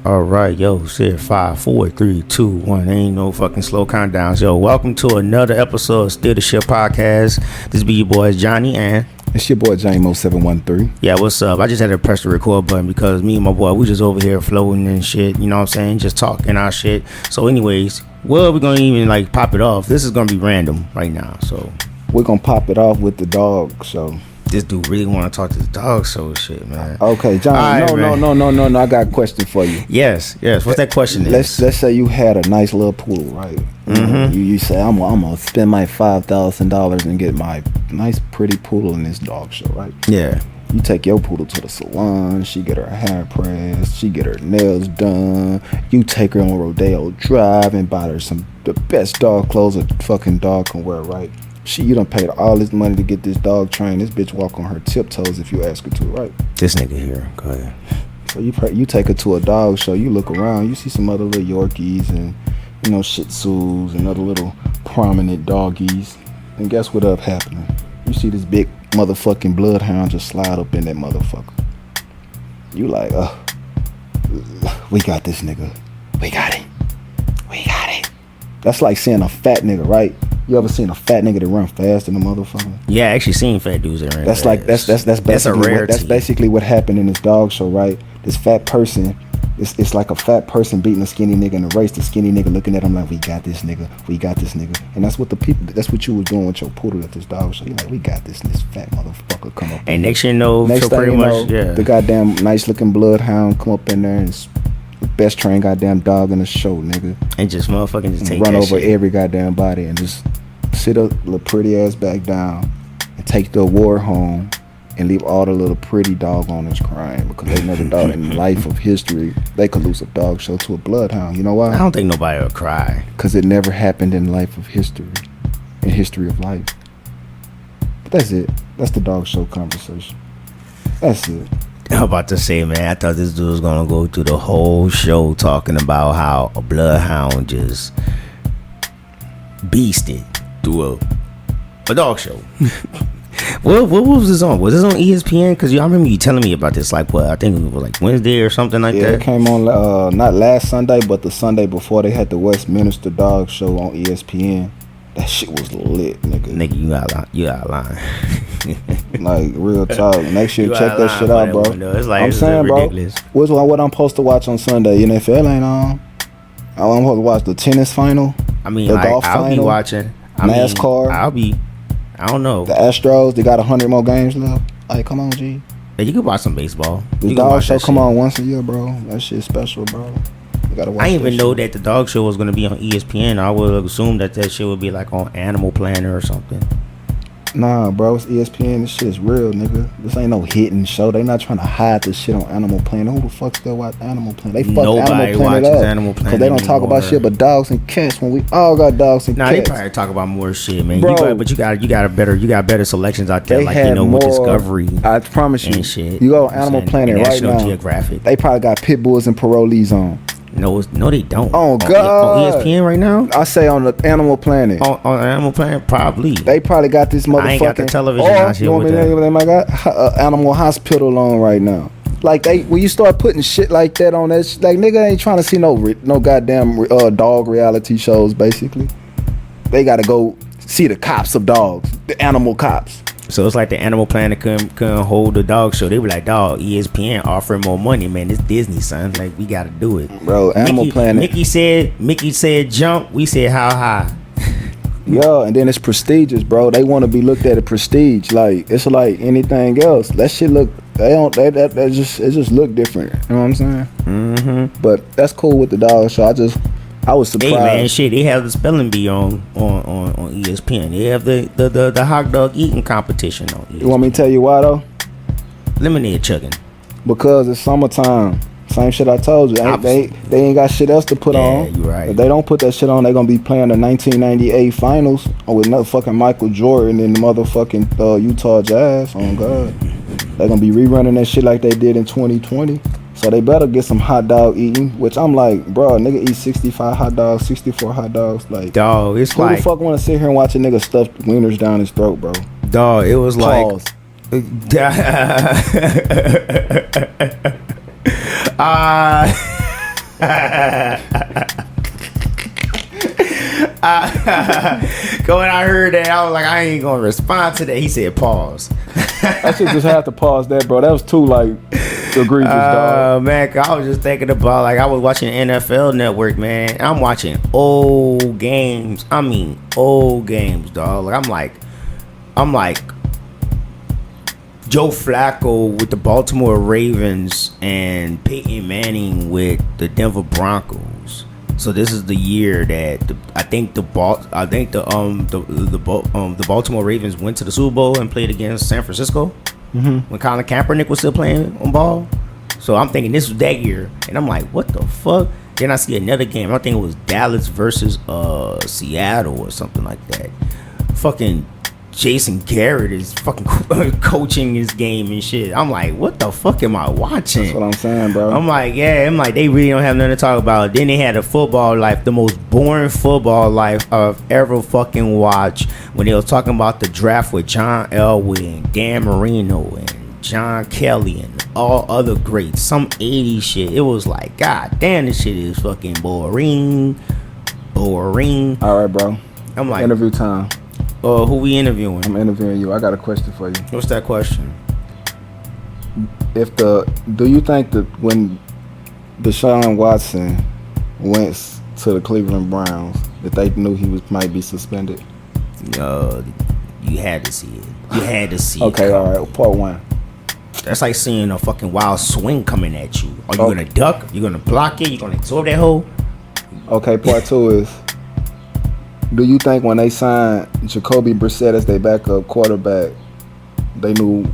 All right, yo, shit, 5, 4, 3, 2, 1. Ain't no fucking slow countdowns. Yo, welcome to another episode of Still the Shit Podcast. This be your boys, Johnny, and it's your boy, Jamo713. Yeah, what's up? I just had to press the record button because me and my boy, we just over here floating and shit, you know what I'm saying? Just talking our shit. So anyways, well, we're going to even, like, pop it off. This is going to be random right now, so. We're going to pop it off with the dog show. This dude really want to talk to the dog show shit, man. Okay, John. Right, no. I got a question for you. Yes. What's that question? Let's say you had a nice little poodle, right? Mm-hmm. You say I'm gonna spend my $5,000 and get my nice pretty poodle in this dog show, right? Yeah. You take your poodle to the salon. She get her hair pressed. She get her nails done. You take her on Rodeo Drive and buy her the best dog clothes a fucking dog can wear, right? You done paid all this money to get this dog trained. This bitch walk on her tiptoes if you ask her to, right? This nigga here. Go ahead. So you take her to a dog show. You look around. You see some other little Yorkies and, Shih Tzus and other little prominent doggies. And guess what up happening? You see this big motherfucking bloodhound just slide up in that motherfucker. You like, we got this nigga. We got it. That's like seeing a fat nigga, right? You ever seen a fat nigga that run fast in a motherfucker? Yeah, I actually seen fat dudes that run fast. That's a rarity. That's basically what happened in this dog show, right? This fat person, it's like a fat person beating a skinny nigga in a race. The skinny nigga looking at him like, we got this nigga. And that's what you was doing with your poodle at this dog show. You're like, we got this, and this fat motherfucker come up. And next thing you know, the goddamn nice looking bloodhound come up in there and the best trained goddamn dog in the show, nigga. And just motherfucking just take run that over shit. Every goddamn body and just sit a little pretty ass back down and take the award home and leave all the little pretty dog owners crying because they never thought in life of history they could lose a dog show to a bloodhound. You know why? I don't think nobody will cry. Because it never happened in life of history, in history of life. But that's it. That's the dog show conversation. That's it. I'm about to say, man, I thought this dude was gonna go through the whole show talking about how a bloodhound just beasted through a dog show. What was this on? Was this on ESPN? Because I remember you telling me about this, like, what, I think it was like Wednesday or something like that. Yeah, it came on not last Sunday, but the Sunday before they had the Westminster Dog Show on ESPN. That shit was lit, nigga. Nigga, you out of line. Like, real talk. Next year, check that shit out, bro. It's like, I'm saying, ridiculous. Bro, what I'm supposed to watch on Sunday? NFL ain't on. I'm supposed to watch the tennis final. I mean, the golf I'll final, be watching. NASCAR. I don't know. The Astros, they got 100 more games left. Like, come on, G. Yeah, you can watch some baseball. The dog show come on once a year, bro. That shit's special, bro. You gotta watch. I didn't even know that the dog show was gonna be on ESPN. I would assume that shit would be like on Animal Planet or something. Nah, bro, it's ESPN. This shit's real, nigga. This ain't no hidden show. They not trying to hide this shit on Animal Planet. Who the fuck still watch Animal Planet? They fuck Nobody Animal Planet watches up. Animal Planet because they don't talk about shit but dogs and cats when we all got dogs and cats. They probably talk about more shit, man. Bro, you got better selections out there, like with Discovery. I promise you. And shit. You go on Animal Planet right now. National Geographic. They probably got pit bulls and parolees on. No, they don't. Oh, God. On ESPN right now? I say on the Animal Planet. On Animal Planet, probably. They probably got this motherfucking... I ain't got the television out here with that. They might got Animal Hospital on right now. Like, when you start putting shit like that on that, like, nigga ain't trying to see no goddamn dog reality shows, basically. They got to go see the cops of dogs, the animal cops. So it's like the Animal Planet couldn't hold the dog show. They were like, dog, ESPN offering more money, man. It's Disney, son. Like, we got to do it. Bro, Animal Planet. Mickey said jump. We said how high. Yeah, and then it's prestigious, bro. They want to be looked at as prestige. Like, it's like anything else. That shit look, it just look different. You know what I'm saying? Mm-hmm. But that's cool with the dog show. I was surprised. Hey man, shit, they have the spelling bee on ESPN. They have the hot dog eating competition on ESPN. You want me to tell you why though? Lemonade chugging. Because it's summertime. Same shit I told you. They ain't got shit else to put on. Yeah, you right. If they don't put that shit on, they gonna be playing the 1998 finals with motherfucking Michael Jordan and the motherfucking Utah Jazz. Oh God, they gonna be rerunning that shit like they did in 2020. So they better get some hot dog eating, which I'm like, bro, nigga eat 65 hot dogs, 64 hot dogs. Like, dog, it's who like, the fuck want to sit here and watch a nigga stuff wieners down his throat, bro? Dog, it was Pause. like, When I heard that, I was like, I ain't gonna respond to that. He said, pause. I should just have to pause that, bro. That was too like egregious, dog. Man, I was just thinking about like I was watching NFL Network, man. I'm watching old games. I mean, old games, dog. Like I'm like Joe Flacco with the Baltimore Ravens and Peyton Manning with the Denver Broncos. So this is the year that the Baltimore Ravens went to the Super Bowl and played against San Francisco when Colin Kaepernick was still playing on ball. So I'm thinking this was that year, and I'm like, what the fuck? Then I see another game. I think it was Dallas versus Seattle or something like that. Fucking Jason Garrett is fucking coaching this game and shit. I'm like, what the fuck am I watching? That's what I'm saying, bro. I'm like, they really don't have nothing to talk about. Then they had a football life, the most boring football life I've ever fucking watched, when they was talking about the draft with John Elway and Dan Marino and John Kelly and all other greats. Some 80s shit. It was like, god damn, this shit is fucking boring. All right, bro. I'm like, interview time. Who we interviewing? I'm interviewing you. I got a question for you. What's that question? Do you think that when Deshaun Watson went to the Cleveland Browns, that they knew he might be suspended? You had to see it. You had to see it. Okay, all right. Part one. That's like seeing a fucking wild swing coming at you. Are you gonna duck? You gonna block it? You gonna absorb that hole? Okay, part two is, do you think when they signed Jacoby Brissett as their backup quarterback, they knew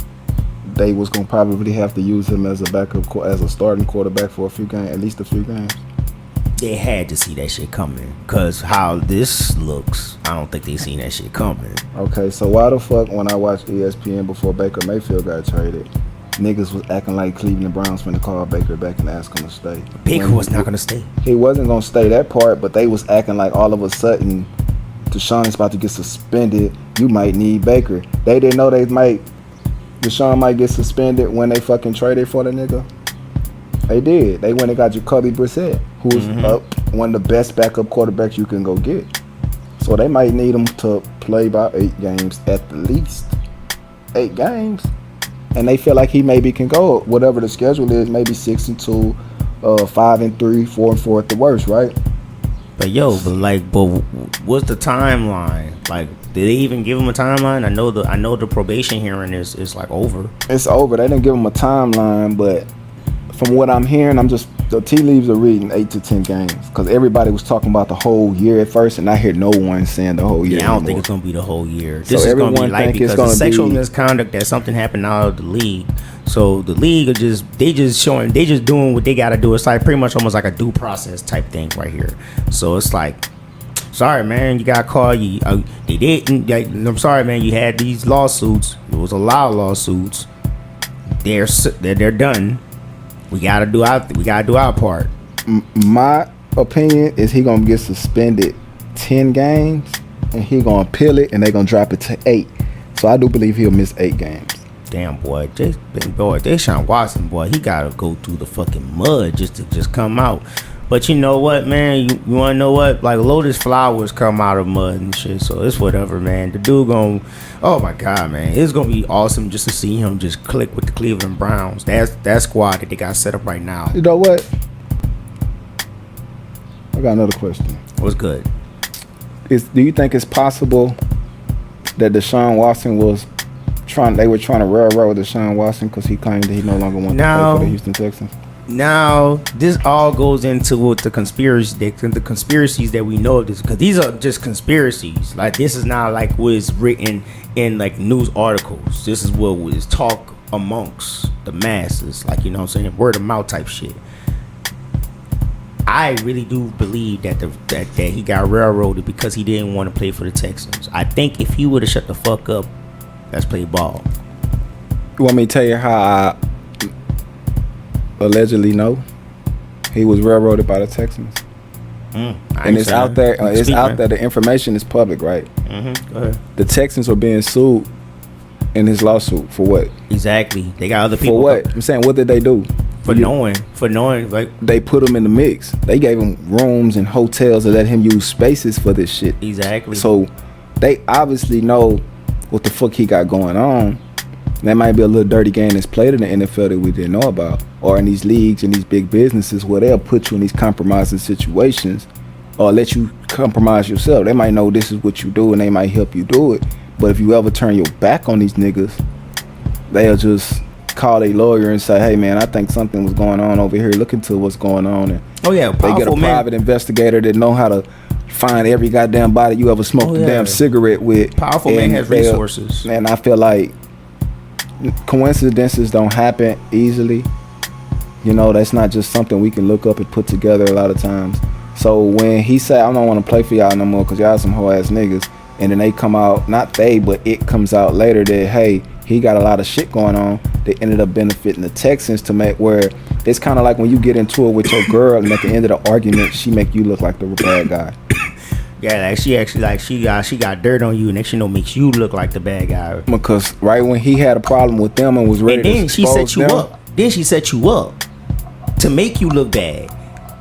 they was gonna probably have to use him as a backup, as a starting quarterback for a few games, at least a few games? They had to see that shit coming, cause how this looks, I don't think they seen that shit coming. Okay, so why the fuck when I watched ESPN before Baker Mayfield got traded, niggas was acting like Cleveland Browns finna call Baker back and ask him to stay? Baker was not gonna stay. He wasn't gonna stay, that part, but they was acting like all of a sudden Deshaun's about to get suspended. You might need Baker. They didn't know Deshaun might get suspended when they fucking traded for the nigga. They did. They went and got Jacoby Brissett, who's one of the best backup quarterbacks you can go get. So they might need him to play about 8 games at the least. 8 games. And they feel like he maybe can go, whatever the schedule is, maybe 6-2, 5-3, 4-4 at the worst, right? But what's the timeline? Like, did they even give him a timeline? I know the probation hearing is like over. It's over. They didn't give him a timeline, but from what I'm hearing, the tea leaves are reading 8 to 10 games, because everybody was talking about the whole year at first, and I hear no one saying the whole year. Yeah, I don't think it's gonna be the whole year. This is gonna be like, because of sexual misconduct, that something happened out of the league. So the league are just doing what they gotta do. It's like pretty much almost like a due process type thing right here. So it's like, sorry man, you got caught. They didn't. I'm sorry man, you had these lawsuits. It was a lot of lawsuits. They're done. We gotta do our part. My opinion is he gonna get suspended 10 games, and he gonna appeal it, and they gonna drop it to 8. So I do believe he'll miss 8 games. Damn boy, Deshaun Watson, boy, he gotta go through the fucking mud just to come out. But you know what, man? You wanna know what? Like, lotus flowers come out of mud and shit, so it's whatever, man. The dude oh my god, man, it's gonna be awesome just to see him just click with the Cleveland Browns. That squad that they got set up right now. You know what? I got another question. What's good? Do you think it's possible that Deshaun Watson they were trying to railroad Deshaun Watson because he claimed that he no longer wanted to play for the Houston Texans? Now, this all goes into what the conspiracies that we know of this, because these are just conspiracies. Like, this is not like what is written in like news articles. This is what was talk amongst the masses, like, you know what I'm saying, word of mouth type shit. I really do believe that he got railroaded because he didn't want to play for the Texans. I think if he would have shut the fuck up, let's play ball. You want me to tell you how I allegedly know he was railroaded by the Texans? And it's out there. It's out there. The information is public, right? Go ahead. The Texans were being sued in his lawsuit for what? Exactly. They got other people. For what? I'm saying, what did they do? For knowing, like they put him in the mix. They gave him rooms and hotels to let him use spaces for this shit. Exactly. So they obviously know what the fuck he got going on. That might be a little dirty game that's played in the NFL that we didn't know about, or in these leagues and these big businesses where they'll put you in these compromising situations or let you compromise yourself. They might know this is what you do and they might help you do it. But if you ever turn your back on these niggas, they'll just call a lawyer and say, hey man, I think something was going on over here. Look into what's going on. And they get a private investigator that know how to find every goddamn body you ever smoked a damn cigarette with. Powerful man has resources. And I feel like coincidences don't happen easily. You know, that's not just something we can look up and put together a lot of times. So when he said, I don't want to play for y'all no more because y'all some hoe ass niggas, and then they come out, not they, but it comes out later that, hey, he got a lot of shit going on that ended up benefiting the Texans to make where it's kind of like when you get into it with your girl and at the end of the argument, she make you look like the bad guy. Yeah, like she actually like she got dirt on you, and next you know makes you look like the bad guy. Because right when he had a problem with them and was ready to expose them, she set you up to make you look bad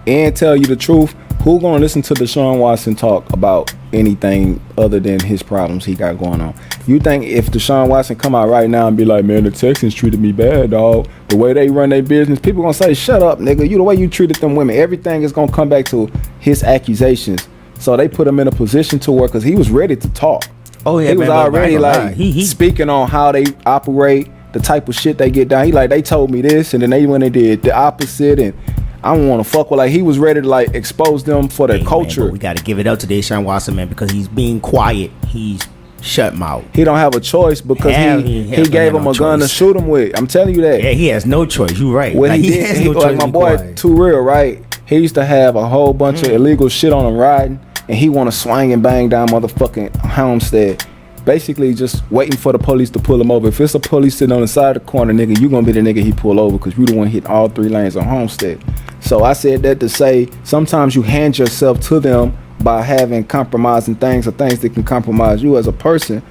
and tell you the truth. Who gonna listen to Deshaun Watson talk about anything other than his problems he got going on? You think if Deshaun Watson come out right now and be like, man, the Texans treated me bad, dog. The way they run their business, people gonna say, shut up, nigga. You the way you treated them women. Everything is gonna come back to his accusations. So they put him in a position to work because he was ready to talk. Oh yeah, he was already like he speaking on how they operate, the type of shit they get down. He like, they told me this, and then they went and did the opposite, and I don't want to fuck with. Like, he was ready to like expose them for their culture. Man, we got to give it up to Deshaun Watson, man, because he's being quiet. He's shut mouth. He don't have a choice because he gave him a gun to shoot him with. I'm telling you that. Yeah, he has no choice. You right. What he did, like my boy Too Real, right? He used to have a whole bunch of illegal shit on him riding, and he want to swing and bang down motherfucking Homestead. Basically just waiting for the police to pull him over. If it's a police sitting on the side of the corner, nigga, you gonna be the nigga he pull over because you the one hit all 3 lanes on Homestead. So I said that to say sometimes you hand yourself to them by having compromising things or things that can compromise you as a person,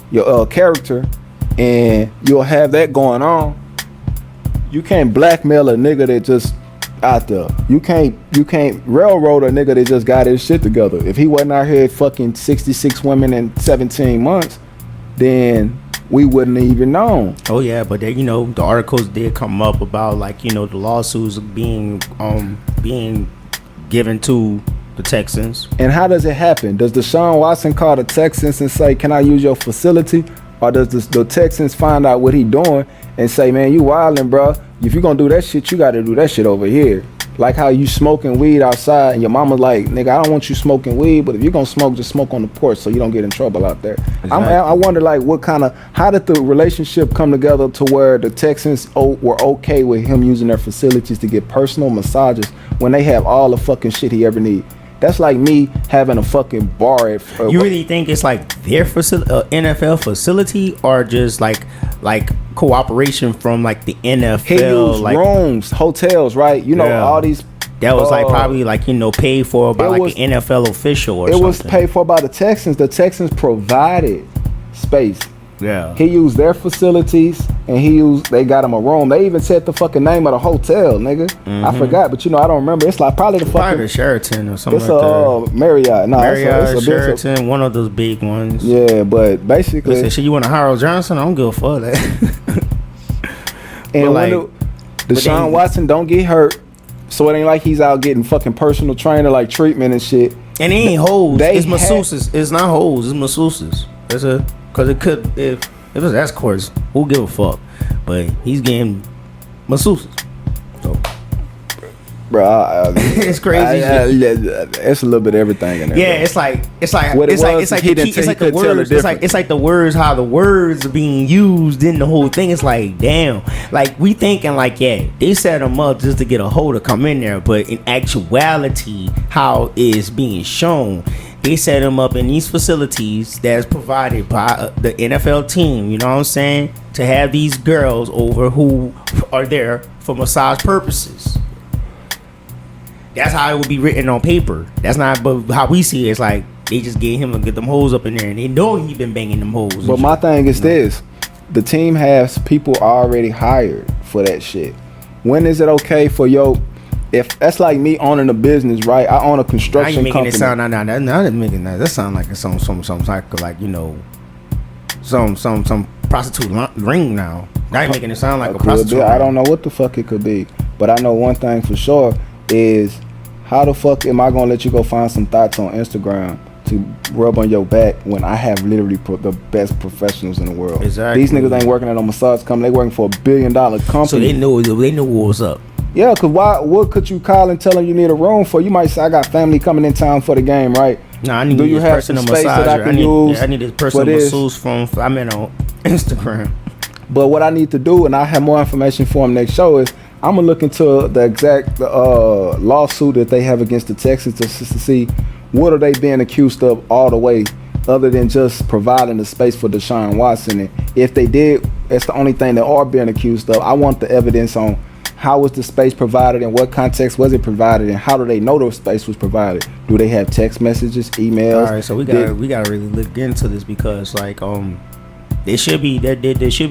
your character, and you'll have that going on. You can't blackmail a nigga that just out there. You can't railroad a nigga that just got his shit together. If he wasn't out here fucking 66 women in 17 months, then we wouldn't have even known. Oh yeah, but they, the articles did come up about like, the lawsuits being given to the Texans. And how does it happen? Does Deshaun Watson call the Texans and say, can I use your facility? Or does the Texans find out what he doing and say, man, you wildin', bro. If you gonna do that shit, you gotta do that shit over here. Like how you smoking weed outside and your mama's like, nigga, I don't want you smoking weed, but if you're gonna smoke, just smoke on the porch so you don't get in trouble out there. Exactly. I wonder like how did the relationship come together to where the Texans were okay with him using their facilities to get personal massages when they have all the fucking shit he ever need? That's like me having a fucking bar at... you really think it's like their NFL facility or just like cooperation from like the NFL? He used like rooms, hotels, right? All these... That was like probably like, paid for by like an NFL official or something. It was paid for by the Texans. The Texans provided space. Yeah. He used their facilities and they got him a room. They even said the fucking name of the hotel, nigga. Mm-hmm. I forgot, but I don't remember. It's like probably the fucking Sheraton or something. It's a Marriott. No, Marriott, it's a Sheraton, one of those big ones. Yeah, but basically, listen, shit, you want a Harold Johnson? I don't give a fuck that. And when Deshaun Watson don't get hurt, so it ain't like he's out getting fucking personal trainer like treatment and shit. And it ain't hoes. It's masseuses. It's not hoes. It's masseuses. Because it could, if it's escorts, who give a fuck? But he's getting masseuses. So, bro, it's crazy. It's a little bit of everything in there. Yeah, bro. it's like the words, how the words are being used in the whole thing. It's like, damn, like we thinking like, yeah, they set him up just to get a hoe to come in there, but in actuality, how it's being shown. They set him up in these facilities that's provided by the NFL team, you know what I'm saying? To have these girls over who are there for massage purposes. That's how it would be written on paper. That's not but how we see it. It's like they just get him and get them hoes up in there and they know he been banging them hoes. But my thing is this. The team has people already hired for that shit. When is it okay for if that's like me owning a business, right? I own a construction company. It sound that sound like some type of like, you know, some prostitute ring now. Now you're making it sound like a prostitute. I don't know what the fuck it could be, but I know one thing for sure is how the fuck am I gonna let you go find some thoughts on Instagram to rub on your back when I have literally put the best professionals in the world? Exactly. These niggas ain't working at a massage company. They working for $1 billion company. So they knew what was up. Yeah, cause what could you call and tell them you need a room for? You might say, I got family coming in town for the game, right? No, I need this personal massager. I need this personal masseuse from on Instagram. But what I need to do, and I have more information for them next show, is I'm gonna look into the exact lawsuit that they have against the Texans to see what are they being accused of all the way, other than just providing the space for Deshaun Watson. And if they did, that's the only thing they are being accused of. I want the evidence on how was the space provided, in what context was it provided, and how do they know the space was provided? Do they have text messages, emails? All right, so we gotta really look into this, because like there should be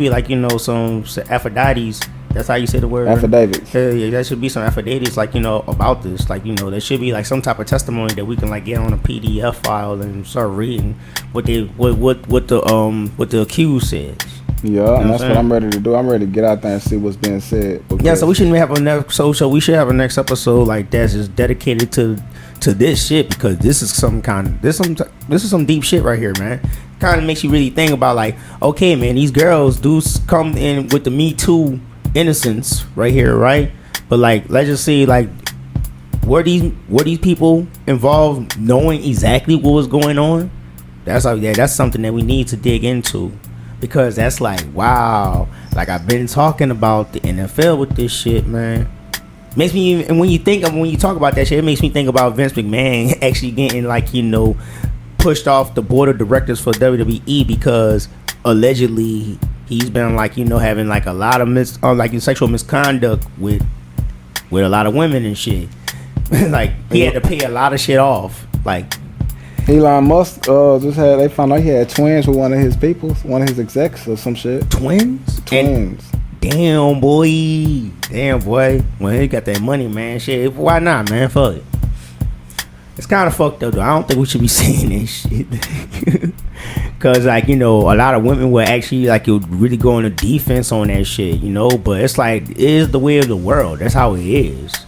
like, you know, some affidavits. That's how you say the word? Affidavits. Yeah, there should be some affidavits, like, you know, about this. Like, you know, there should be like some type of testimony that we can like get on a PDF file and start reading what the accused says. Yeah, you know, and that's what I'm ready to do. I'm ready to get out there and see what's being said. Yeah, so we should have a next. We should have a next episode like that's just dedicated to this shit, because this is some deep shit right here, man. Kind of makes you really think about like, okay, man, these girls do come in with the Me Too innocence right here, right? But like, let's just see, like, were these people involved knowing exactly what was going on? That's something that we need to dig into. Because that's like, wow, like I've been talking about the NFL with this shit, man. Makes me, and when you talk about that shit, it makes me think about Vince McMahon actually getting like, you know, pushed off the board of directors for WWE because allegedly he's been like, you know, having like a lot of sexual misconduct with a lot of women and shit. Like he had to pay a lot of shit off, like. Elon Musk they found out he had twins with one of his people, one of his execs or some shit. Twins. Damn boy. Well, he got that money, man. Shit, why not, man? Fuck it. It's kind of fucked up though. I don't think we should be saying this shit. Cause like, you know, a lot of women will actually like, you really go on the defense on that shit, you know. But it's like, it is the way of the world. That's how it is.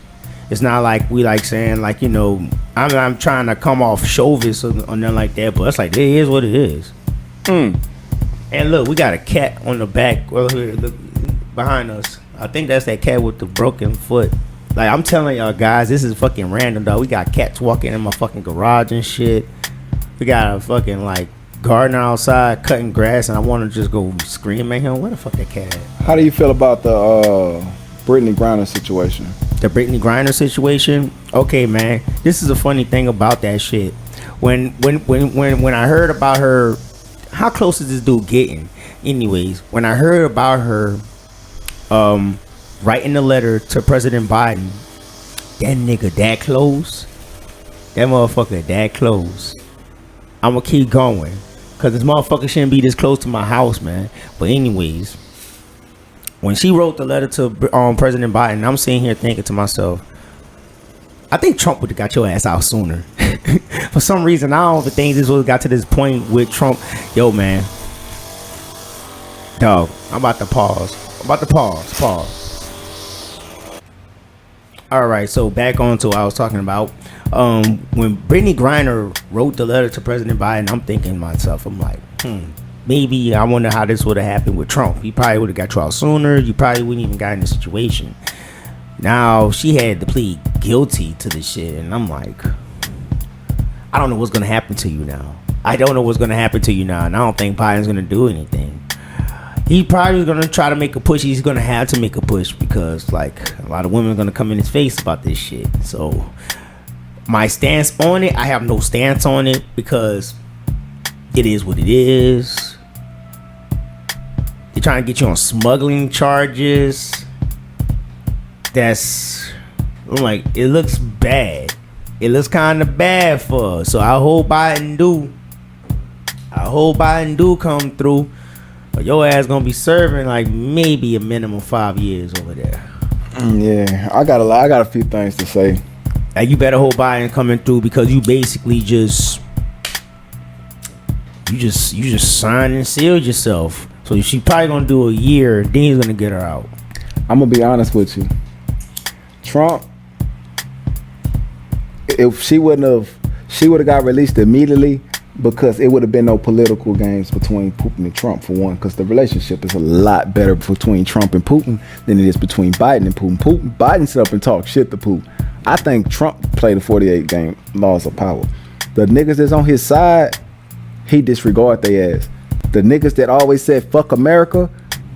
It's not like we like saying like, you know, I'm trying to come off chauvinist or nothing like that, but it's like, it is what it is. And look, we got a cat on the back. Well, here, look behind us. I think that's that cat with the broken foot. Like, I'm telling y'all guys, this is fucking random, dog. We got cats walking in my fucking garage and shit. We got a fucking like gardener outside cutting grass, and I want to just go scream at him. Where the fuck that cat at? How do you feel about the Brittney Griner situation? The Brittney Griner situation? Okay, man. This is a funny thing about that shit. When I heard about her, how close is this dude getting? Anyways, when I heard about her writing a letter to President Biden, that nigga that close, that motherfucker that close. I'ma keep going, cause this motherfucker shouldn't be this close to my house, man. But anyways, when she wrote the letter to President Biden, I'm sitting here thinking to myself, I think Trump would have got your ass out sooner. For some reason, I don't think this would have got to this point with Trump. Yo, man. Dog, I'm about to pause. All right, so back on to what I was talking about. When Brittney Griner wrote the letter to President Biden, I'm thinking to myself, I'm like, maybe I wonder how this would have happened with Trump. He probably would have got you out sooner. You probably wouldn't even got in the situation. Now, she had to plead guilty to this shit, and I'm like, I don't know what's going to happen to you now. And I don't think Biden's going to do anything. He probably is going to try to make a push. He's going to have to make a push because, like, a lot of women are going to come in his face about this shit. So, my stance on it, I have no stance on it because it is what it is. They're trying to get you on smuggling charges. I'm like, it looks bad. It looks kind of bad for her. So I hope Biden do come through. But your ass gonna be serving like maybe a minimum 5 years over there. Yeah, I got a few things to say. And you better hope Biden coming through, because you basically just signed and sealed yourself. So she probably gonna do a year, then he's gonna get her out. I'm gonna be honest with you. Trump, if she would have got released immediately, because it would have been no political games between Putin and Trump, for one, because the relationship is a lot better between Trump and Putin than it is between Biden and Putin. Biden sit up and talk shit to Putin. I think Trump played the 48 game laws of power. The niggas that's on his side, he disregard their ass. The niggas that always said fuck America,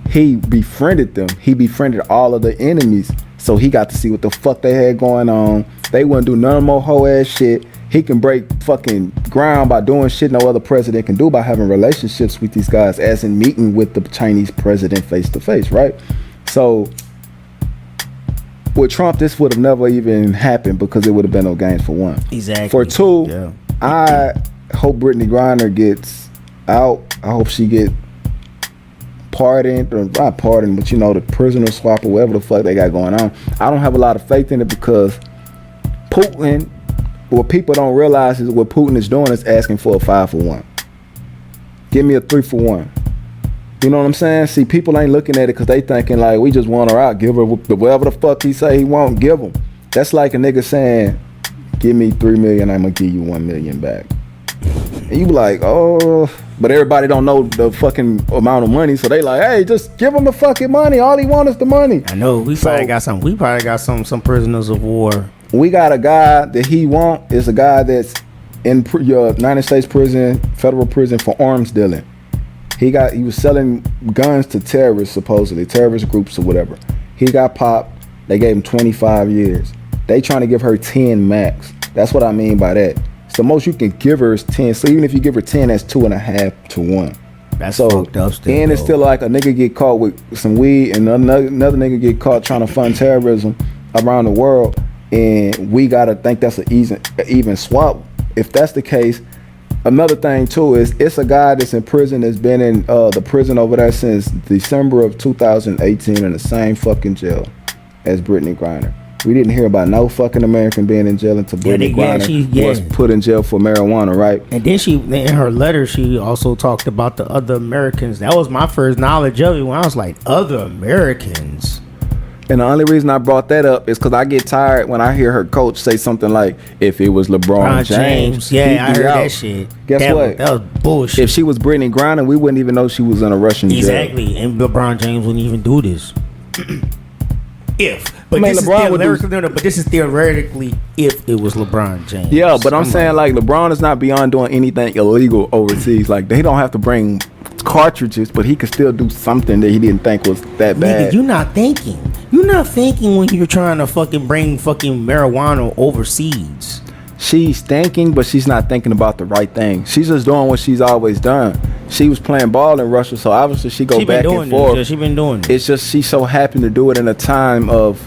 he befriended them. He befriended all of the enemies. So he got to see what the fuck they had going on. They wouldn't do none more hoe ass shit. He can break fucking ground by doing shit no other president can do, by having relationships with these guys, as in meeting with the Chinese president face to face, right? So with Trump, this would have never even happened, because it would have been no gains, for one. Exactly. For two, I hope Brittney Griner gets out. I hope she get pardoned, or not pardoned, but the prisoner swap or whatever the fuck they got going on. I don't have a lot of faith in it, because Putin, what people don't realize is what Putin is doing is asking for a 5-for-1. Give me a 3-for-1. You know what I'm saying? See, people ain't looking at it because they thinking like, we just want her out. Give her whatever the fuck he say he won't, give him. That's like a nigga saying, give me $3 million, I'm gonna give you $1 million back. And you be like, oh, but everybody don't know the fucking amount of money, so they like, hey, just give him the fucking money. All he wants is the money. I know. We probably got some prisoners of war. We got a guy that he want is a guy that's in your United States prison, federal prison, for arms dealing. He was selling guns to terrorists, supposedly terrorist groups or whatever. He got popped. They gave him 25 years. They trying to give her 10 max. That's what I mean by that. So most you can give her is 10. So even if you give her 10, that's 2.5 to 1. That's so fucked up still. And it's still like a nigga get caught with some weed, and another nigga get caught trying to fund terrorism around the world. And we gotta think that's an even swap. If that's the case, another thing too is it's a guy that's in prison, that's been in the prison over there since December of 2018 in the same fucking jail as Brittney Griner. We didn't hear about no fucking American being in jail until Brittney Griner was put in jail for marijuana, right? And then in her letter, she also talked about the other Americans. That was my first knowledge of it, when I was like, other Americans. And the only reason I brought that up is because I get tired when I hear her coach say something like, if it was LeBron James. Yeah, I heard that shit. Guess what? That was bullshit. If she was Brittney Griner, we wouldn't even know she was in a Russian jail. Exactly. And LeBron James wouldn't even do this. But this is theoretically if it was LeBron James. Yeah, but I'm saying like LeBron is not beyond doing anything illegal overseas. Like they don't have to bring cartridges, but he could still do something that he didn't think was that bad. Nigga, you're not thinking when you're trying to fucking bring fucking marijuana overseas. She's thinking, but she's not thinking about the right thing. She's just doing what she's always done. She was playing ball in Russia, so obviously she back and forth. Yeah, she been doing it. It's just she so happened to do it in a time of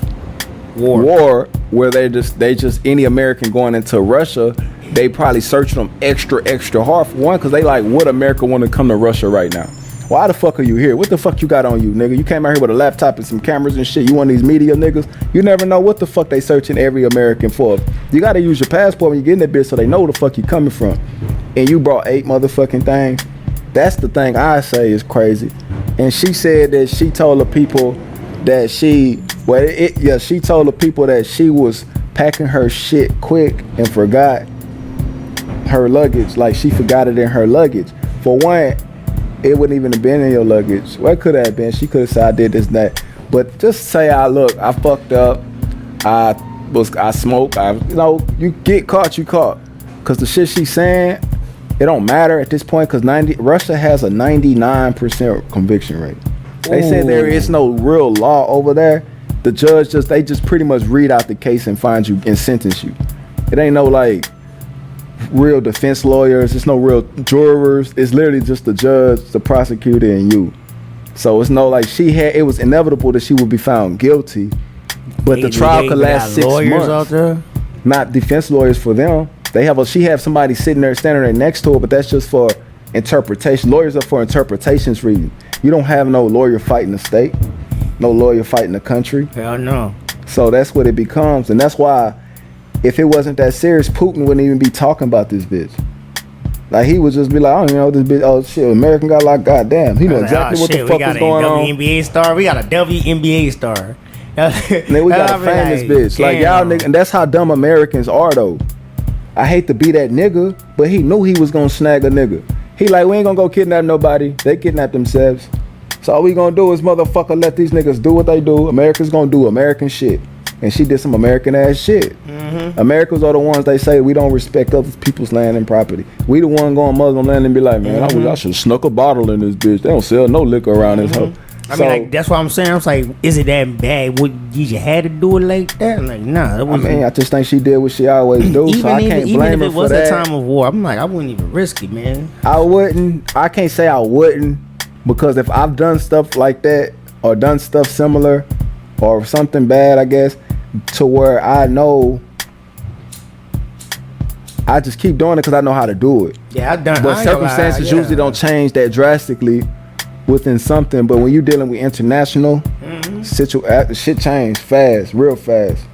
war where they just any American going into Russia, they probably searching them extra hard, for one, because they like, would America want to come to Russia right now? Why the fuck are you here? What the fuck you got on you, nigga? You came out here with a laptop and some cameras and shit. You one of these media niggas? You never know what the fuck they searching every American for. You gotta use your passport when you get in that bitch so they know the fuck you coming from. And you brought 8 motherfucking things. That's the thing I say is crazy. And she said that she told the people that she told the people that she was packing her shit quick and forgot her luggage. Like she forgot it in her luggage. For one, it wouldn't even have been in your luggage. What could have been? She could have said I did this and that. But just say I fucked up. I smoked. You get caught, you caught. Cause the shit she's saying, it don't matter at this point, because Russia has a 99% conviction rate. They say there is no real law over there. The judge they just pretty much read out the case and find you and sentence you. It ain't no like real defense lawyers. It's no real jurors. It's literally just the judge, the prosecutor, and you. So it's no like it was inevitable that she would be found guilty, but the trial could last 6 months. Out there? Not defense lawyers for them. She have somebody standing there next to her, but that's just for interpretation. Lawyers are for interpretations reading. You don't have no lawyer fighting the state, no lawyer fighting the country. Hell no. So that's what it becomes, and that's why if it wasn't that serious, Putin wouldn't even be talking about this bitch. Like he would just be like, I don't even know this bitch. Oh shit, American guy, like goddamn, he know exactly what the fuck is going on. WNBA star, we got a WNBA star. Then we got a famous bitch. Like y'all niggas, and that's how dumb Americans are though. I hate to be that nigga, but he knew he was gonna snag a nigga. He like, we ain't gonna go kidnap nobody. They kidnap themselves. So all we gonna do is motherfucker let these niggas do what they do. America's gonna do American shit. And she did some American ass shit. Mm-hmm. Americans are the ones they say we don't respect other people's land and property. We the one going Muslim land and be like, man, I wish I should snuck a bottle in this bitch. They don't sell no liquor around this hoe. I mean, like, that's what I'm saying. I was like, is it that bad? Did you had to do it like that? Like, nah. I just think she did what she always do. So I can't blame her for that. Even if it was a time of war, I'm like, I wouldn't even risk it, man. I can't say I wouldn't, because if I've done stuff like that or done stuff similar or something bad, I guess, to where I know, I just keep doing it because I know how to do it. Yeah, I've done. But circumstances usually don't change that drastically within something. But when you're dealing with international shit change fast, real fast.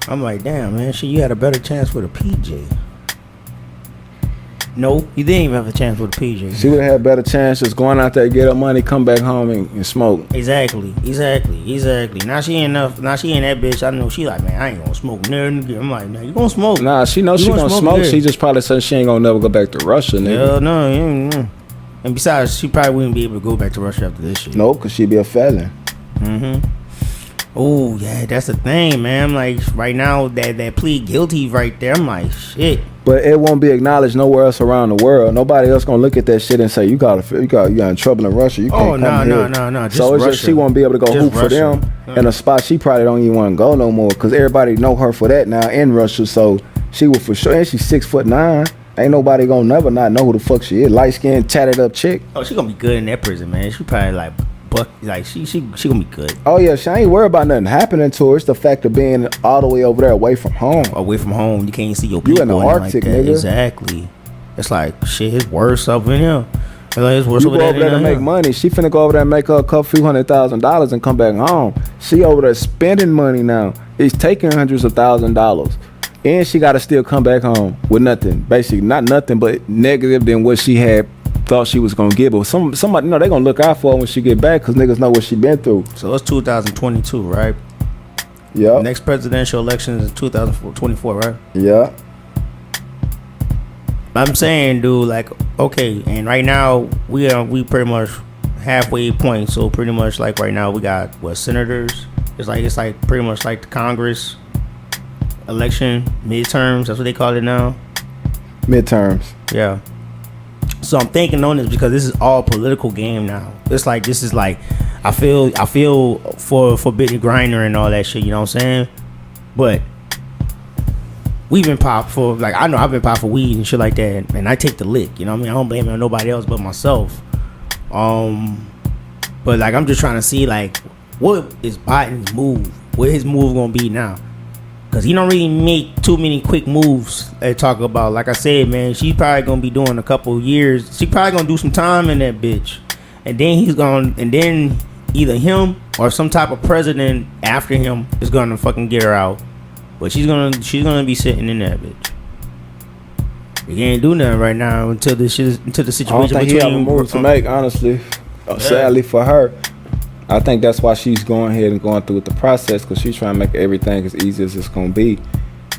I'm like, damn, man, shit, you had a better chance with a PJ. No, you didn't even have a chance with a PJ. She would have had a better chance just going out there, get her money, come back home and smoke. Exactly. Now she ain't that bitch. I know she like, man, I ain't gonna smoke. I'm like, nah, you gonna smoke. Nah, she knows she gonna smoke. She just probably said she ain't gonna never go back to Russia, nigga. Yeah, no. And besides, she probably wouldn't be able to go back to Russia after this shit. No, because she'd be a felon. Oh, yeah, that's the thing, man. I'm like, right now, that plead guilty right there, I'm like, shit. But it won't be acknowledged nowhere else around the world. Nobody else gonna look at that shit and say, you got in trouble in Russia. You can't come here. No. So it's just she won't be able to go hoop for them in a spot she probably don't even want to go no more, because everybody know her for that now in Russia. So she will for sure, and she's 6'9". Ain't nobody gonna never not know who the fuck she is. Light skinned, tatted up chick. Oh, she gonna be good in that prison, man. She probably like. But like she gonna be good. Oh yeah, she ain't worried about nothing happening to her. It's the fact of being all the way over there, away from home. You can't see your people. You in the Arctic, like nigga. Exactly. It's like shit. It's worse up in here. Like, it's worse you go over there to make money. She finna go over there and make her a few $100,000 and come back home. She over there spending money now. He's taking hundreds of $1,000s, and she got to still come back home with nothing. Basically, not nothing but negative than what she had thought she was gonna get. But somebody, they gonna look out for her when she get back, because niggas know what she been through. So it's 2022, right? Yeah. Next presidential election is 2024, right? Yeah. I'm saying, dude, like, okay, and right now we pretty much halfway point. So pretty much like right now we got senators. It's like pretty much like the Congress election, midterms. That's what they call it now. Midterms. Yeah. So I'm thinking on this because this is all political game now. It's like this is like I feel for Brittney Griner and all that shit. You know what I'm saying? But we've been popped for, like, I know I've been popped for weed and shit like that, and I take the lick. You know what I mean? I don't blame it on nobody else but myself. But like I'm just trying to see like what is Biden's move? What his move gonna be now? Because he don't really make too many quick moves they talk about. Like I said, man, she's probably going to be doing a couple of years. She probably going to do some time in that bitch. And then either him or some type of president after him is going to fucking get her out. But she's going to be sitting in that bitch. You can't do nothing right now until the situation I don't think he have a move to make, honestly. Sadly for her. I think that's why she's going ahead and going through with the process, because she's trying to make everything as easy as it's going to be.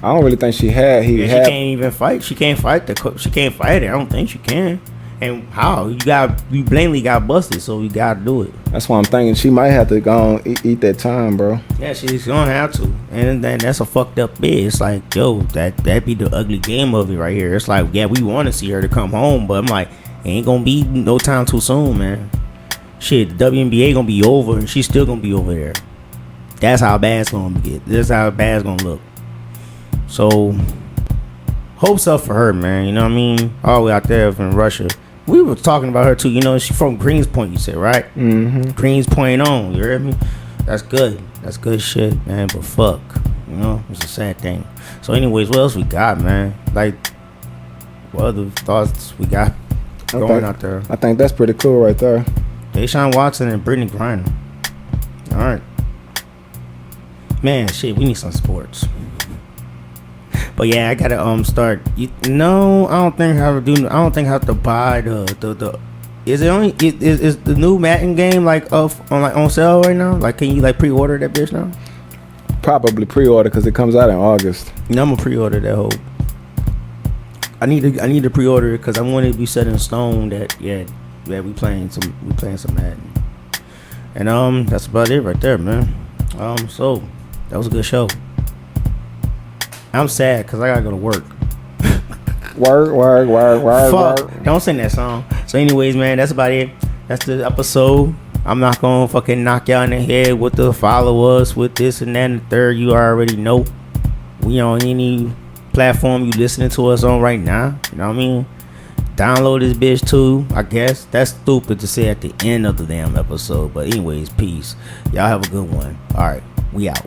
I don't really think she had. She can't even fight. She can't fight She can't fight it. I don't think she can. And how? You blatantly got busted, so you got to do it. That's why I'm thinking she might have to go and eat that time, bro. Yeah, she's going to have to. And then that's a fucked up bit. It's like, yo, that be the ugly game of it right here. It's like, yeah, we want to see her to come home, but I'm like, it ain't going to be no time too soon, man. Shit, the WNBA gonna be over and she's still gonna be over there. That's how bad it's gonna get. That's how bad it's gonna look. So, hopes up for her, man. You know what I mean? All the way out there from Russia. We were talking about her too. You know, she's from Greens Point, you said, right? Mm-hmm. Greens Point on. You heard me? That's good. That's good shit, man. But fuck. You know, it's a sad thing. So, anyways, what else we got, man? Like, what other thoughts we got going out there? I think that's pretty cool right there. Deshaun Watson and Brittney Griner. All right. Man, shit, we need some sports. But yeah, I gotta start. No, I don't think I have to buy the. Is it only is the new Madden game like on sale right now? Like, can you like pre-order that bitch now? Probably pre-order because it comes out in August. I'm gonna pre-order that whole. I need to pre-order it because I want it to be set in stone that we playing some Madden. And that's about it right there, man. So that was a good show. I'm sad because I gotta go to work. Fuck. Don't sing that song. So anyways, man, that's about it. That's the episode. I'm not gonna fucking knock y'all in the head with the follow us with this and that and the third. You already know. We on any platform you listening to us on right now. You know what I mean? Download this bitch too, I guess. That's stupid to say at the end of the damn episode. But anyways, peace. Y'all have a good one. Alright, we out.